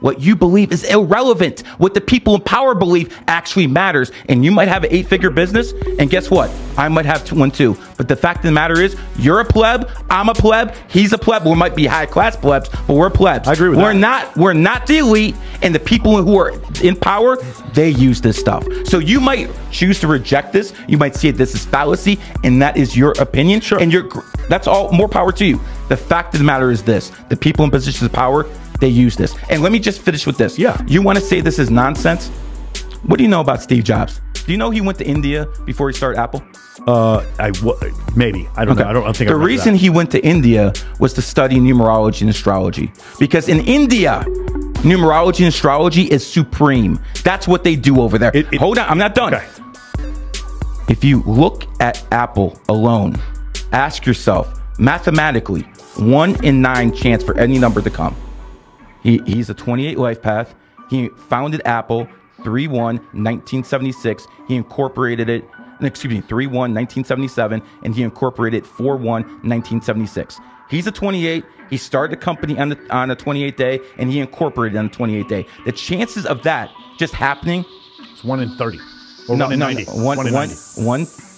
what you believe is irrelevant. What the people in power believe actually matters. And you might have an 8-figure business, and guess what? I might have one too. But the fact of the matter is, you're a pleb, I'm a pleb, he's a pleb. We might be high-class plebs, but we're plebs. I agree with that. We're not the elite, and the people who are in power, they use this stuff. So you might choose to reject this. You might see it this is fallacy, and that is your opinion. Sure. And that's all. More power to you. The fact of the matter is this: the people in positions of power, they use this. And let me just finish with this. Yeah. You want to say this is nonsense? What do you know about Steve Jobs? Do you know he went to India before he started Apple? Maybe. I don't know. I don't think the reason he went to India was to study numerology and astrology, because in India, numerology and astrology is supreme. That's what they do over there. Hold on, I'm not done. Okay. If you look at Apple alone, ask yourself, mathematically, 1 in 9 chance for any number to come. He's a 28 life path. He founded Apple 3/1/1976. He incorporated it, 3/1/1977, and he incorporated it 4/1/1976. He's a 28. He started the company on the 28th day, and he incorporated it on the 28th day. The chances of that just happening, it's 1 in 30. Or 1 in 90. 1 in 90.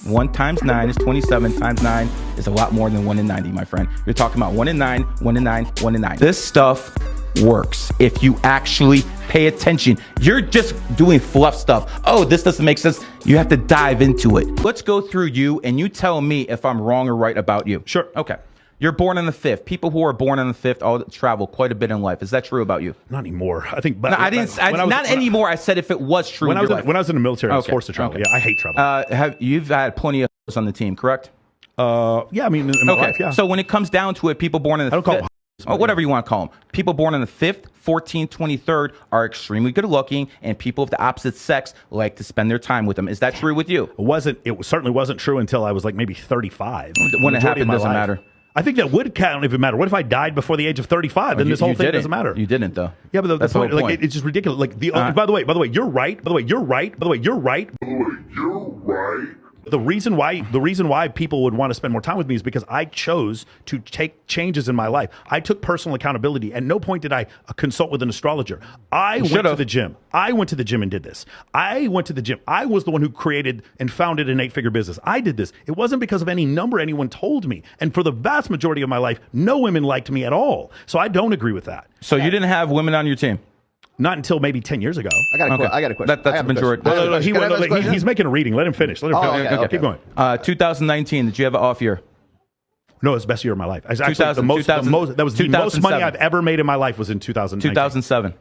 1 times 9 is 27 times 9 is a lot more than 1 in 90, my friend. You're talking about 1 in 9, 1 in 9, 1 in 9. This stuff works if you actually pay attention. You're just doing fluff stuff. Oh, this doesn't make sense. You have to dive into it. Let's go through you, and you tell me if I'm wrong or right about you. Sure. Okay. You're born on the 5th. People who are born on the 5th all travel quite a bit in life. Is that true about you? Not anymore. I think. But No, I didn't. Not anymore. I said if it was true. When I in was in the military, I was Okay. forced to travel. Okay. Yeah, I hate travel. You've had plenty of on the team, correct? Yeah, I mean, in my life, yeah. So when it comes down to it, people born on the I don't call 5th, them or whatever you want to call them, people born on the 5th, 14th, 23rd are extremely good looking, and people of the opposite sex like to spend their time with them. Is that true with you? It certainly wasn't true until I was like maybe 35. When it happened, doesn't matter. I think that would count if it mattered. What if I died before the age of 35? Then this whole thing doesn't matter. You didn't, though. Yeah, but That's the the point, whole like, point. it's just ridiculous. Like by the way, you're right. By the way, you're right. By the way, you're right. The reason why people would want to spend more time with me is because I chose to take changes in my life. I took personal accountability. At no point did I consult with an astrologer. I went to the gym. I went to the gym and did this. I went to the gym. I was the one who created and founded an 8-figure business. I did this. It wasn't because of any number anyone told me. And for the vast majority of my life, no women liked me at all. So I don't agree with that. So you didn't have women on your team? Not until maybe 10 years ago. I got a question. That's the majority. He's making a reading. Let him finish. Keep going. 2019, did you have an off year? No, it's the best year of my life. Actually, 2000, that was the most money I've ever made in my life was in 2019. 2007.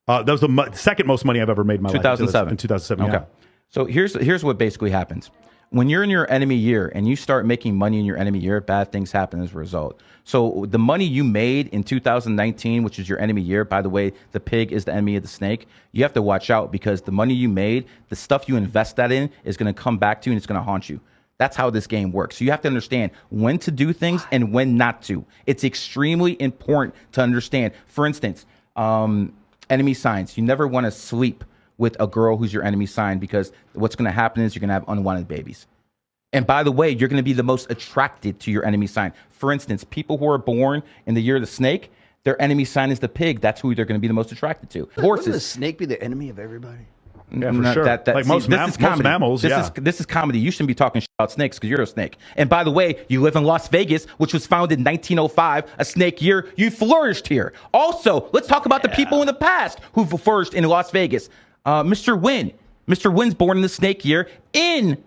That was the second most money I've ever made in my life. 2007. In 2007, Okay. yeah. So here's what basically happens. When you're in your enemy year and you start making money in your enemy year, bad things happen as a result. So the money you made in 2019, which is your enemy year, by the way, the pig is the enemy of the snake. You have to watch out because the money you made, the stuff you invest that in is going to come back to you and it's going to haunt you. That's how this game works. So you have to understand when to do things and when not to. It's extremely important to understand. For instance, enemy signs. You never want to sleep with a girl who's your enemy sign because what's going to happen is you're going to have unwanted babies. And by the way, you're going to be the most attracted to your enemy sign. For instance, people who are born in the year of the snake, their enemy sign is the pig. That's who they're going to be the most attracted to. Horses. Wouldn't the snake be the enemy of everybody? Yeah, for sure. Like most mammals, This is comedy. You shouldn't be talking about snakes because you're a snake. And by the way, you live in Las Vegas, which was founded in 1905, a snake year. You flourished here. Also, let's talk about the people in the past who flourished in Las Vegas. Mr. Wynn. Mr. Wynn's born in the snake year. In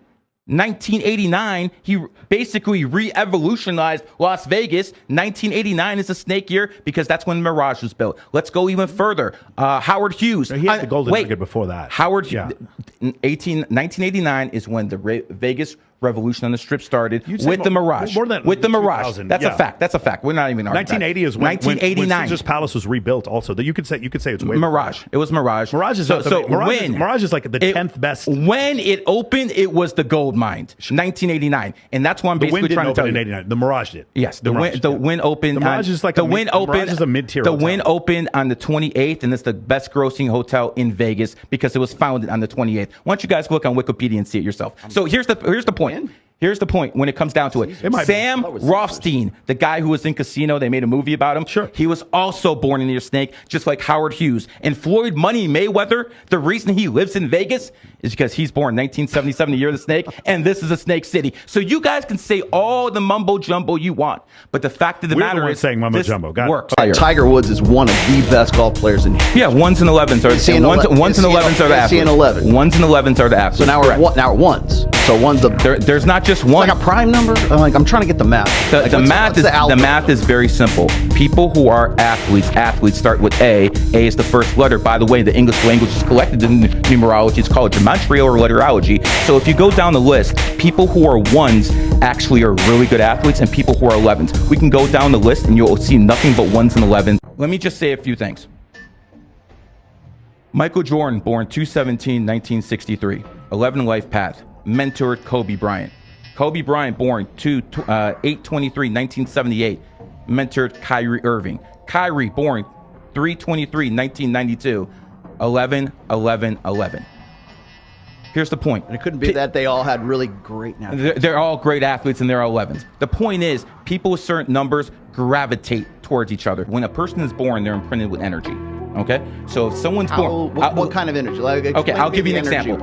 1989, he basically re-evolutionized Las Vegas. 1989 is a snake year because that's when Mirage was built. Let's go even further. Howard Hughes. He had the golden nugget before that. 1989 is when the Vegas revolution on the strip started with the Mirage. With the Mirage. That's a fact. That's a fact. We're not even arguing. 1980 is when 1989. Caesar's Palace was rebuilt. Also, you could say it's way Mirage. before. It was Mirage. Mirage is Mirage is like the 10th best. When it opened, it was the gold mine. 1989, and that's why I'm basically trying to tell you. The Wynn didn't open in 89. The Mirage did. Yes, the Wynn opened. The Mirage is like the Wynn opened. Mirage is a mid-tier. The Wynn opened on the 28th, and it's the best grossing hotel in Vegas because it was founded on the 28th. Why don't you guys look on Wikipedia and see it yourself? So here's the point. Here's the point when it comes down to it. Sam Rothstein, the guy who was in Casino, they made a movie about him. Sure. He was also born in your snake, just like Howard Hughes. And Floyd Money Mayweather, the reason he lives in Vegas is because he's born 1977, the year of the snake, and this is a snake city. So you guys can say all the mumbo jumbo you want, but the fact of the matter is saying mumbo jumbo. Works. Tiger Woods is one of the best golf players in history. Yeah, 1s and 11s are ones and 11s are the athletes. 1s and 11s are the athletes. So now we're at ones. So one's there's not just one. Like a prime number. I'm trying to get the math. The math is very simple. People who are athletes start with A. A is the first letter. By the way, the English language is collected in numerology. It's called gematria or letterology. So if you go down the list, people who are 1s actually are really good athletes, and people who are 11s. We can go down the list and you'll see nothing but 1s and 11s. Let me just say a few things. Michael Jordan, born 2/17/1963, 11 life path, mentored Kobe Bryant. Kobe Bryant, born 8/23/1978, mentored Kyrie Irving. Kyrie, born 3/23/1992, 11. Here's the point. And it couldn't be that they all had really great natural. They're all great athletes and they're all 11s. The point is, people with certain numbers gravitate towards each other. When a person is born, they're imprinted with energy. Okay? So if someone's born... What kind of energy? Okay, I'll give you an example.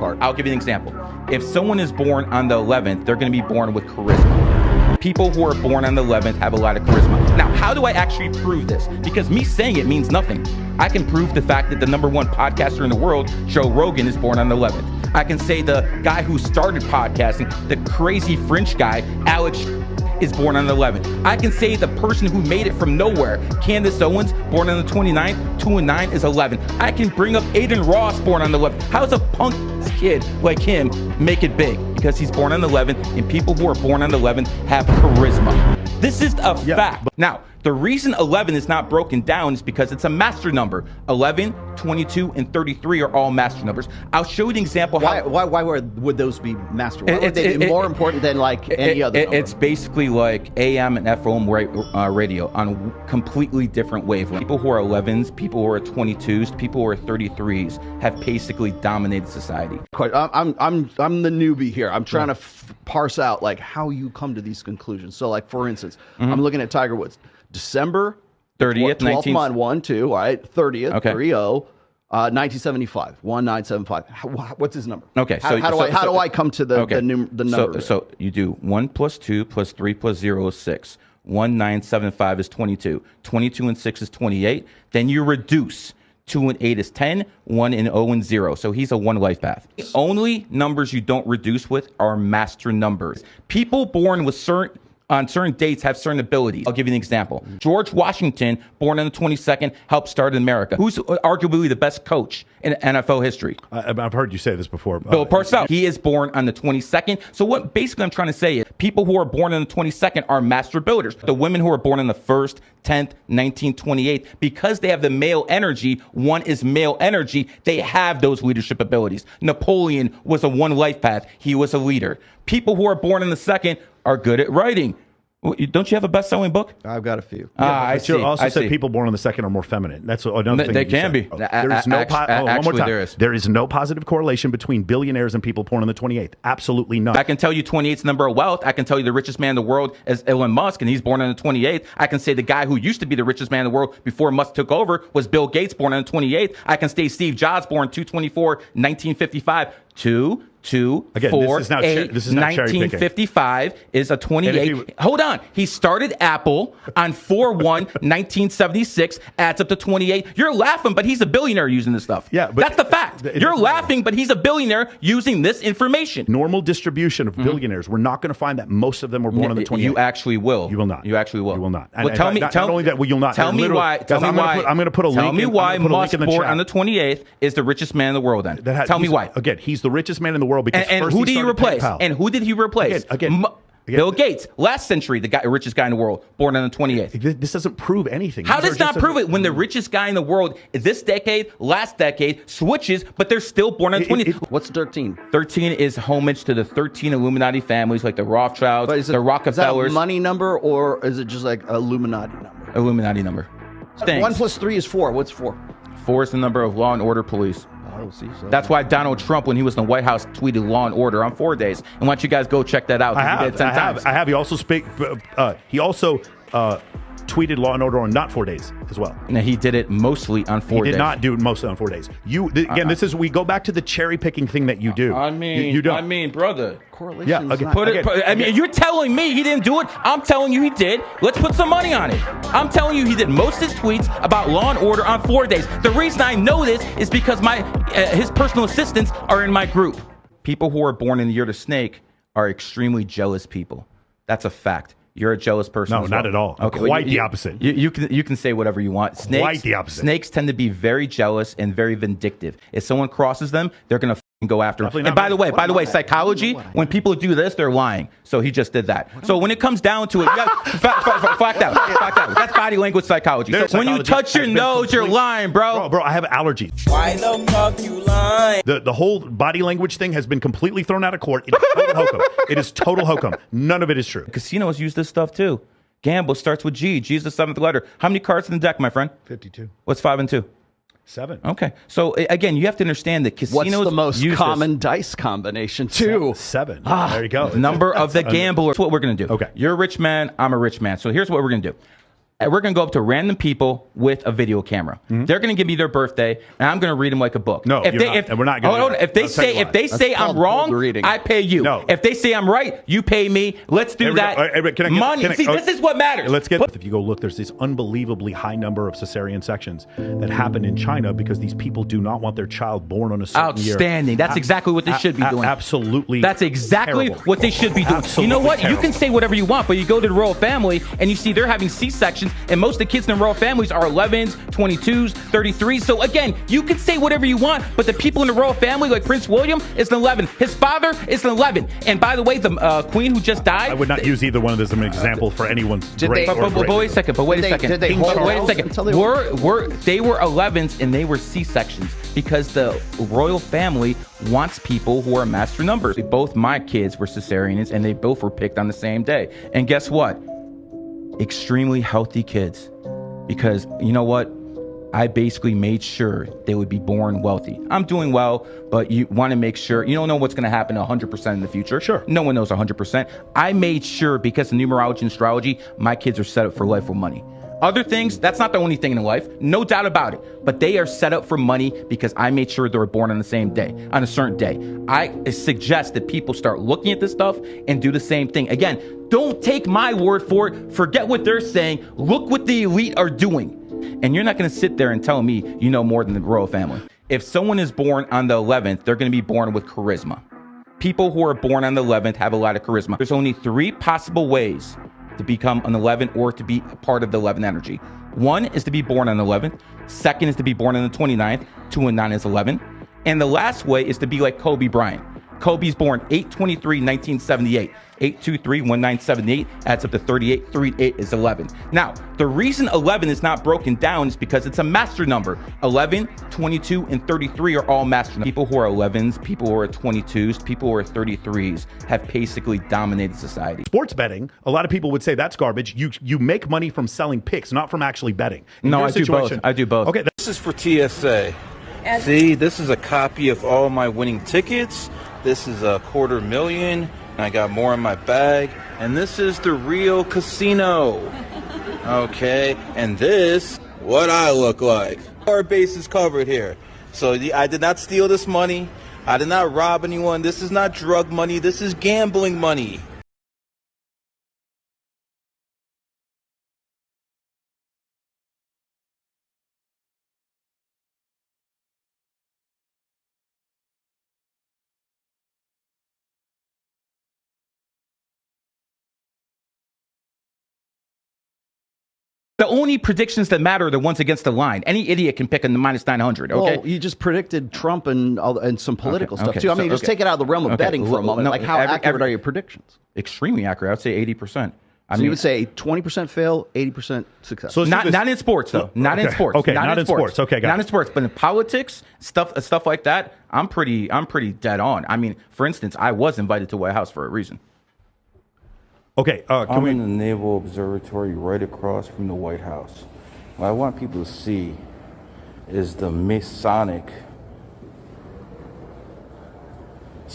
If someone is born on the 11th, they're going to be born with charisma. People who are born on the 11th have a lot of charisma. Now, how do I actually prove this? Because me saying it means nothing. I can prove the fact that the #1 podcaster in the world, Joe Rogan, is born on the 11th. I can say the guy who started podcasting, the crazy French guy, Alex, is born on the 11th. I can say the person who made it from nowhere, Candace Owens, born on the 29th, 2 and 9 is 11. I can bring up Aiden Ross, born on the 11th. How does a punk kid like him make it big? Because he's born on the 11th, and people who are born on the 11th have charisma. This is a fact. Now, the reason 11 is not broken down is because it's a master number. 11, 22, and 33 are all master numbers. I'll show you an example. Why would those be master? Why would they be more important than like any other number? It's basically like AM and FM radio on completely different wavelengths. People who are 11s, people who are 22s, people who are 33s have basically dominated society. I'm the newbie here. I'm trying to parse out like how you come to these conclusions. So like for instance, I'm looking at Tiger Woods. December 30th, 12th month, 1-2, all right, 30th, okay. 3-0, 1975, 1975. What's his number? Okay, how do I come to the number? So you do 1 + 2 + 3 + 0 is 6. 1975 is 22. 22 and 6 is 28. Then you reduce. 2 and 8 is 10. 1 and 0 and 0. So he's a 1 life path. The only numbers you don't reduce with are master numbers. People born with on certain dates have certain abilities. I'll give you an example. George Washington, born on the 22nd, helped start America. Who's arguably the best coach in NFL history? I've heard you say this before. Bill Parcells. He is born on the 22nd. So what basically I'm trying to say is people who are born on the 22nd are master builders. The women who are born on the 1st, 10th, 19th, 28th, because they have the male energy, 1 is male energy, they have those leadership abilities. Napoleon was a 1 life path. He was a leader. People who are born on the 2nd are good at writing. Don't you have a best-selling book? I've got a few. I see. You also said people born on the 2nd are more feminine. That's another thing. They can be. There is no there is no positive correlation between billionaires and people born on the 28th. Absolutely none. I can tell you 28's number of wealth. I can tell you the richest man in the world is Elon Musk, and he's born on the 28th. I can say the guy who used to be the richest man in the world before Musk took over was Bill Gates, born on the 28th. I can say Steve Jobs, born 2/24/1955. 2, 4, 8, 1955 is a 28. Hold on. He started Apple on 4/1/1976, adds up to 28. You're laughing, but he's a billionaire using this stuff. Yeah, but that's the fact. You're laughing, but he's a billionaire using this information. Normal distribution of billionaires, we're not going to find that most of them were born on the 28th. You actually will. You will not. You actually will. You will not. Well, tell me not only that, you'll not. Tell me why. I'm going to put a link. Tell me why Musk born on the 28th is the richest man in the world. Then tell me why. Again, he's the richest man in the world because and who did he replace? PayPal. And who did he replace? Again, Bill Gates, last century, the richest guy in the world, born on the 28th. This doesn't prove anything. How does not prove it when the richest guy in the world this decade, last decade, switches, but they're still born on the 20th? What's 13? 13 is homage to the 13 Illuminati families, like the Rothschilds, the Rockefellers. Is that a money number, or is it just like Illuminati number? Illuminati number. Thanks. 1 + 3 is 4. What's 4? 4 is the number of law and order police. Oh, see. So That's why Donald Trump, when he was in the White House, tweeted Law and Order on 4 days. And why don't you guys go check that out? I have. He also tweeted Law and Order on not 4 days as well. And he did it mostly on 4 days. He did not do it mostly on 4 days. We go back to the cherry picking thing that you do. I mean, brother. correlation. Yeah, okay. I mean, you're telling me he didn't do it. I'm telling you he did. Let's put some money on it. I'm telling you he did most of his tweets about Law and Order on 4 days. The reason I know this is because his personal assistants are in my group. People who are born in the year of the snake are extremely jealous people. That's a fact. You're a jealous person. No, not at all. Okay, quite the opposite. You can say whatever you want. Snakes, quite the opposite. Snakes tend to be very jealous and very vindictive. If someone crosses them, they're gonna go after them. And by the way, psychology, when people do this, they're lying. So he just did that. So when it comes down to it, fact out. That's body language psychology. So when you touch your nose, you're lying, bro. Bro, I have allergies. Why the fuck you lying? The whole body language thing has been completely thrown out of court. It is total hokum. It is total hokum. None of it is true. Casinos use this stuff too. Gamble starts with G. G is the seventh letter. How many cards in the deck, my friend? 52. What's 5 and 2? 7. Okay. So again, you have to understand that casinos. What's the most use common dice combination too? 7. There you go. Number of the gambler. That's what we're going to do. Okay. You're a rich man. I'm a rich man. So here's what we're going to do. We're going to go up to random people with a video camera. They're going to give me their birthday, and I'm going to read them like a book. No, and we're not going to. If they say I'm wrong, I pay you. No. If they say I'm right, you pay me. Let's do that. Money. This is what matters. If you go look, there's this unbelievably high number of cesarean sections that happen in China because these people do not want their child born on a certain year. Outstanding. That's exactly what they should be doing. Absolutely. That's exactly terrible. what they should be doing. Absolutely You know what? terrible. You can say whatever you want, but you go to the royal family and you see they're having C-sections, and most of the kids in the royal families are 11s, 22s, 33s. So again, you can say whatever you want, but the people in the royal family, like Prince William, is an 11. His father is an 11. And by the way, the queen who just died. I would not use either one of those as an example for anyone's great. But wait a second. Wait a second. They were 11s and they were C-sections because the royal family wants people who are master numbers. Both my kids were cesareans and they both were picked on the same day. And guess what? Extremely healthy kids, because you know what? I basically made sure they would be born wealthy. I'm doing well, but you want to make sure. You don't know what's going to happen 100% in the future. Sure. No one knows 100%. I made sure, because of numerology and astrology, my kids are set up for life with money. Other things, that's not the only thing in life, no doubt about it. But they are set up for money because I made sure they were born on the same day, on a certain day. I suggest that people start looking at this stuff and do the same thing. Again, don't take my word for it. Forget what they're saying. Look what the elite are doing. And you're not going to sit there and tell me you know more than the royal family. If someone is born on the 11th, they're going to be born with charisma. People who are born on the 11th have a lot of charisma. There's only 3 possible ways to become an 11 or to be a part of the 11 energy. 1 is to be born on the 11th. 2nd is to be born on the 29th. 2 and 9 is 11. And the last way is to be like Kobe Bryant. Kobe's born 8/23/1978. 8/23/1978 adds up to 38. 38 is 11. Now, the reason 11 is not broken down is because it's a master number. 11, 22, and 33 are all master numbers. People who are 11s, people who are 22s, people who are 33s have basically dominated society. Sports betting, a lot of people would say that's garbage. You make money from selling picks, not from actually betting. No, I do both. I do both. Okay. This is for TSA. See, this is a copy of all my winning tickets. This is a $250,000. I got more in my bag. And this is the real casino. Okay. And this, what I look like. Our base is covered here. So I did not steal this money. I did not rob anyone. This is not drug money. This is gambling money. The only predictions that matter are the ones against the line. Any idiot can pick a -900. Okay. Well, you just predicted Trump and some political stuff too. I mean, So, just take it out of the realm of betting for a moment. No, like, how accurate are your predictions? Extremely accurate. I would say 80%. So you would say 20% fail, 80% success. So Not in sports though. Not in sports. Okay, not in sports. Okay, got not it. in sports, but in politics, stuff like that, I'm pretty dead on. I mean, for instance, I was invited to White House for a reason. Okay, I'm in the Naval Observatory right across from the White House. What I want people to see is the Masonic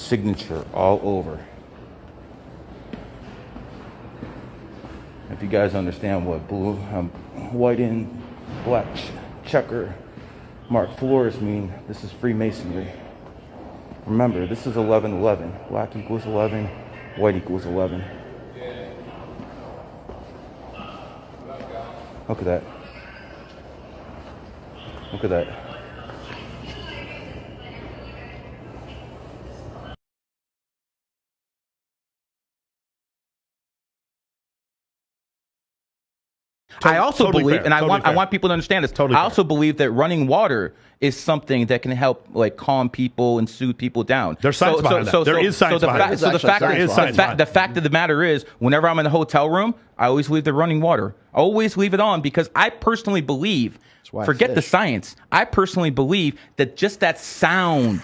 signature all over. If you guys understand what blue, white and black checker mark floors mean, this is Freemasonry. Remember, this is 11-11. Black equals 11, white equals 11. Look at that. Look at that. I also totally believe, fair, and totally I want people to understand this. Totally I fair. also believe that running water is something that can help like calm people and soothe people down. There's science behind that. There is science behind it. So the fact, There is science behind it. the fact of the matter is, whenever I'm in a hotel room, I always leave the running water. I always leave it on because I personally believe. why I Forget the fish. science. I personally believe that just that sound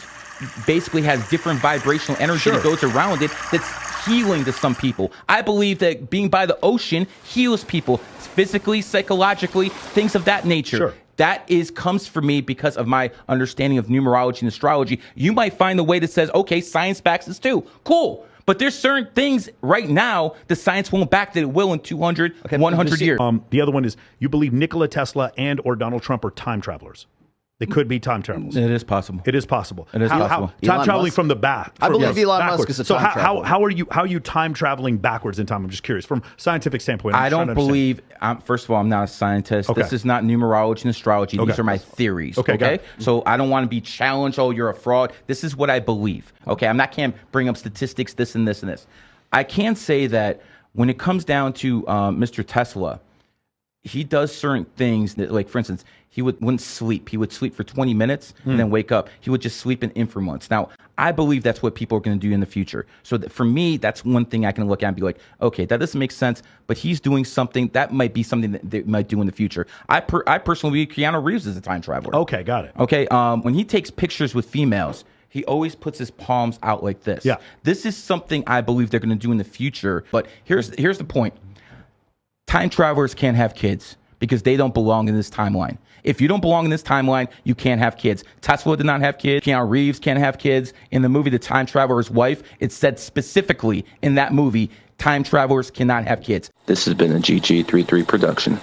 basically has different vibrational energy that goes around it. That's healing to some people. I believe that being by the ocean heals people physically, psychologically, things of that nature. Sure. That comes for me because of my understanding of numerology and astrology. You might find the way that says, okay, science backs this too. Cool. But there's certain things right now the science won't back that it will in 200, 100 years. The other one is you believe Nikola Tesla and or Donald Trump are time travelers. They could be time travelers. It is possible. It is possible. It is possible. Time Elon traveling Musk? from the back. I believe Elon backwards. Musk is a so time how traveler. how are you time traveling backwards in time? I'm just curious from a scientific standpoint. I don't believe. First of all, I'm not a scientist. Okay. This is not numerology and astrology. These Okay. are my theories. Okay, got Okay. it. So I don't want to be challenged. Oh, you're a fraud. This is what I believe. Okay. Can't bring up statistics. This and this and this. I can say that when it comes down to Mr. Tesla, he does certain things that, like, for instance, he wouldn't sleep. He would sleep for 20 minutes and then wake up. He would just sleep in for months. Now, I believe that's what people are going to do in the future. So that for me, that's one thing I can look at and be like, okay, that doesn't make sense, but he's doing something that might be something that they might do in the future. I personally believe Keanu Reeves is a time traveler. Okay, got it. Okay. When he takes pictures with females, he always puts his palms out like this. Yeah. This is something I believe they're going to do in the future. But here's the point. Time travelers can't have kids because they don't belong in this timeline. If you don't belong in this timeline, you can't have kids. Tesla did not have kids. Keanu Reeves can't have kids. In the movie The Time Traveler's Wife, it said specifically in that movie, time travelers cannot have kids. This has been a GG33 production.